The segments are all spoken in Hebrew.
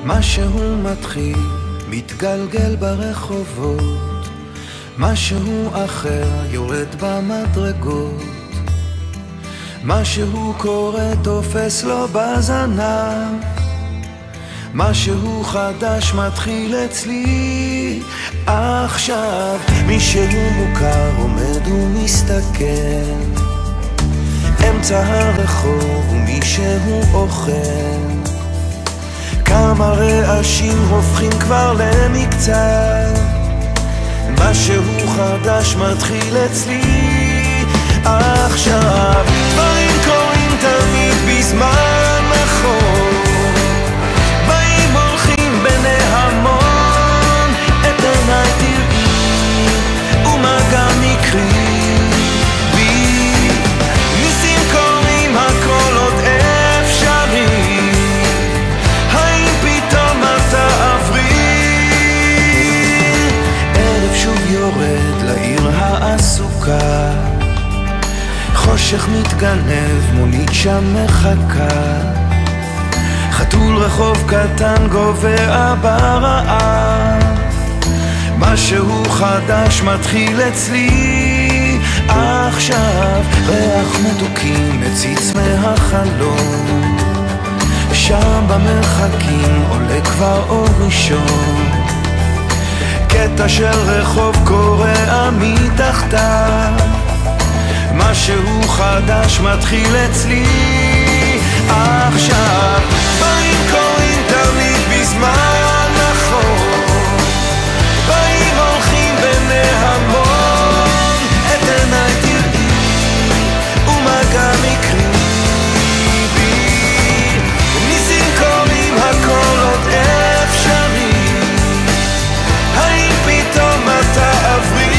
משהו מתחיל, מתגלגל ברחובות, משהו אחר יורד במדרגות, משהו קורה תופס לו בזנב, משהו חדש מתחיל אצלי עכשיו. מישהו מוכר עומד ומסתכל אמצע הרחוב ומישהו אוכל, כמה רעשים הופכים כבר למקצת, משהו חדש מתחיל אצלי עכשיו. דברים קורים תמיד בזמן נכון, באים הולכים בני המון, את עיניי תראי ומה גם מקרי בי, ניסים קורים הכל עוד אפשרי, האם פתאום את תעברי? ערב שוב יורד לעיר העסוקה, חושך מתגנב, מונית שם מחכה, חתול רחוב קטן גובע ברעב, משהו חדש מתחיל אצלי עכשיו. ריח מתוקים מציץ מהחלום, שם במרחקים עולה כבר אור ראשון, קטע של רחוב קורע מתחתיו, משהו חדש מתחיל אצלי עכשיו. באים קוראים תמיד בזמן נכון, באים הולכים בני המון, את עיניי תראי ומה גם יקרי בי, ניסים קוראים הכל עוד אפשרי, האם פתאום את תעברי?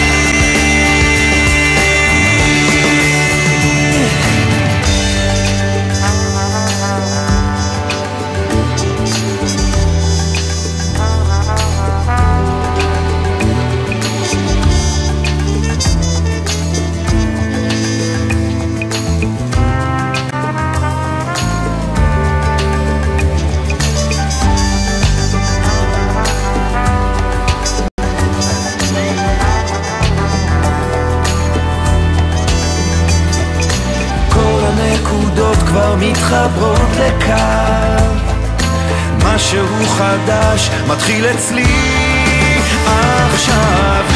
כבר מתחברות לקו, משהו חדש מתחיל אצלי עכשיו.